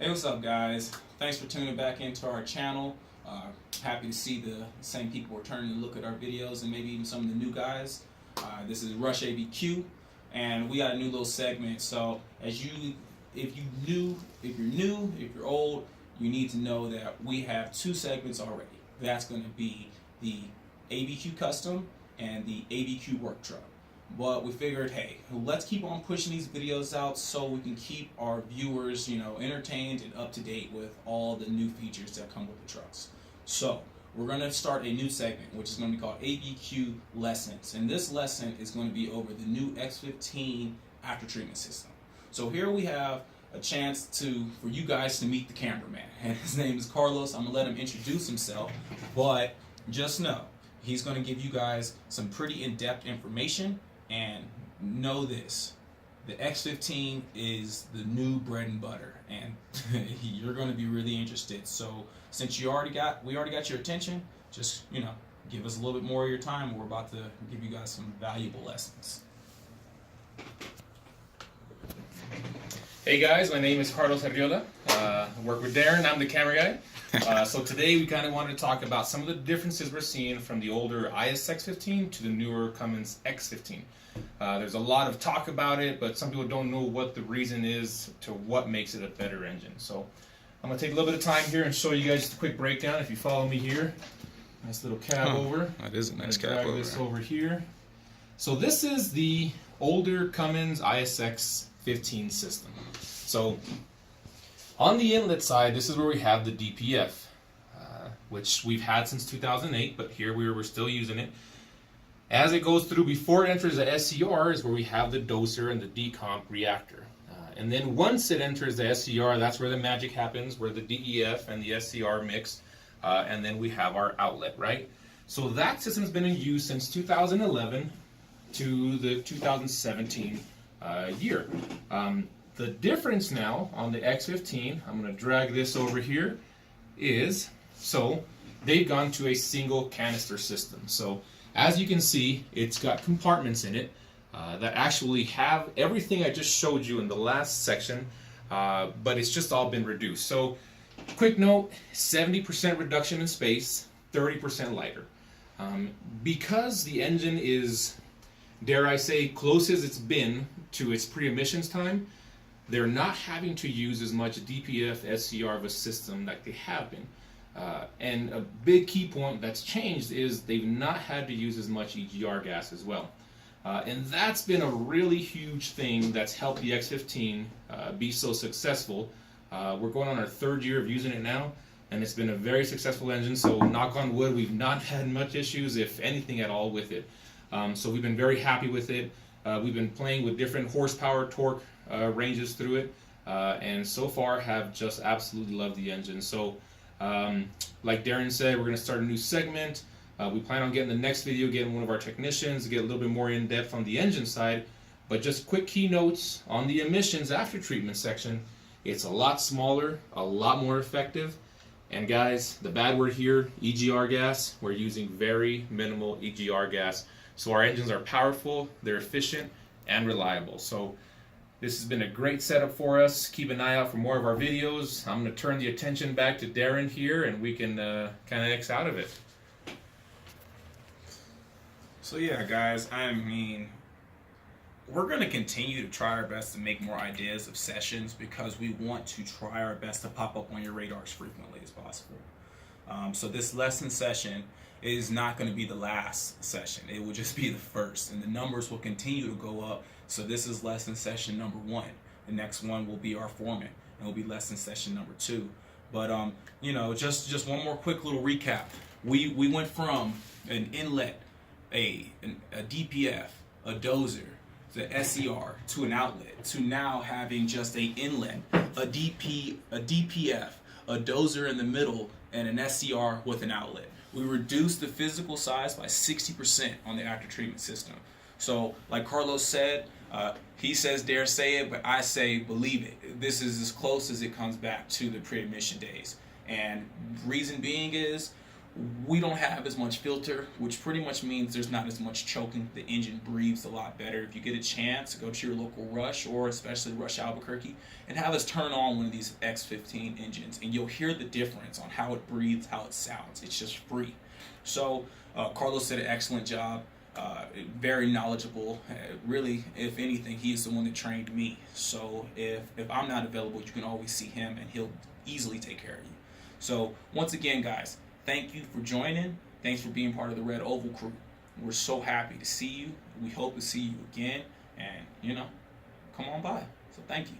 Hey, what's up, guys? Thanks for tuning back into our channel. Happy to see the same people returning to look at our videos and maybe even some of the new guys. This is Rush ABQ, and we got a new little segment. So, if you're old, you need to know that we have two segments already. That's going to be the ABQ Custom and the ABQ Work Truck. But we figured, hey, let's keep on pushing these videos out so we can keep our viewers, entertained and up to date with all the new features that come with the trucks. So we're going to start a new segment, which is going to be called ABQ Lessons. And this lesson is going to be over the new X-15 Aftertreatment system. So here we have a chance for you guys to meet the cameraman. And his name is Carlos. I'm going to let him introduce himself. But just know, he's going to give you guys some pretty in-depth information. And know this, the X-15 is the new bread and butter, and you're going to be really interested. So since we already got your attention, just give us a little bit more of your time. We're about to give you guys some valuable lessons. Hey guys, my name is Carlos Arriola. I work with Darren. I'm the camera guy. So today we kind of wanted to talk about some of the differences we're seeing from the older ISX-15 to the newer Cummins X-15. There's a lot of talk about it, but some people don't know what the reason is to what makes it a better engine. So I'm going to take a little bit of time here and show you guys just a quick breakdown. If you follow me here, nice little cab over. That is a nice cab drag over. This over here. So this is the older Cummins ISX-15 system. So on the inlet side, this is where we have the DPF, which we've had since 2008, but here we're still using it. As it goes through, before it enters the SCR, is where we have the doser and the decomp reactor. And then once it enters the SCR, that's where the magic happens, where the DEF and the SCR mix, and then we have our outlet, right? So that system's been in use since 2011 to the 2017 year. The difference now on the X-15, I'm going to drag this over here, is so they've gone to a single canister system. So as you can see, it's got compartments in it that actually have everything I just showed you in the last section, but it's just all been reduced. So quick note, 70% reduction in space, 30% lighter. Because the engine is, dare I say, close as it's been to its pre-emissions time, they're not having to use as much DPF SCR of a system like they have been. And a big key point that's changed is they've not had to use as much EGR gas as well. And that's been a really huge thing that's helped the X-15 be so successful. We're going on our third year of using it now, and it's been a very successful engine, so knock on wood, we've not had much issues, if anything at all, with it. So we've been very happy with it. We've been playing with different horsepower, torque ranges through it, and so far have just absolutely loved the engine. So like Darren said, we're going to start a new segment. We plan on getting the next video, getting one of our technicians to get a little bit more in depth on the engine side. But just quick keynotes on the emissions after treatment section. It's a lot smaller, a lot more effective. And guys, the bad word here, EGR gas, we're using very minimal EGR gas. So our engines are powerful, they're efficient, and reliable. So this has been a great setup for us. Keep an eye out for more of our videos. I'm going to turn the attention back to Darren here, and we can kind of X out of it. So yeah, guys, we're going to continue to try our best to make more ideas of sessions because we want to try our best to pop up on your radars frequently as possible. So this lesson session is not going to be the last session. It will just be the first, and the numbers will continue to go up. So this is lesson session number 1. The next one will be our foreman, and will be lesson session number 2. But just one more quick little recap. We went from an inlet, a DPF, a dozer, the SCR, to an outlet, to now having just a inlet, a DPF, a dozer in the middle, and an SCR with an outlet. We reduced the physical size by 60% on the after-treatment system. So, like Carlos said, he says dare say it, but I say believe it. This is as close as it comes back to the pre-emission days. And reason being is, We don't have as much filter, which pretty much means there's not as much choking. The engine breathes a lot better. If you get a chance, go to your local Rush, or especially Rush Albuquerque, and have us turn on one of these X-15 engines, and you'll hear the difference on how it breathes, how it sounds. It's just free. So Carlos did an excellent job. Very knowledgeable. Really, if anything, he is the one that trained me. So if I'm not available, you can always see him, and he'll easily take care of you. So once again, guys, thank you for joining. Thanks for being part of the Red Oval crew. We're so happy to see you. We hope to see you again. And, come on by. So thank you.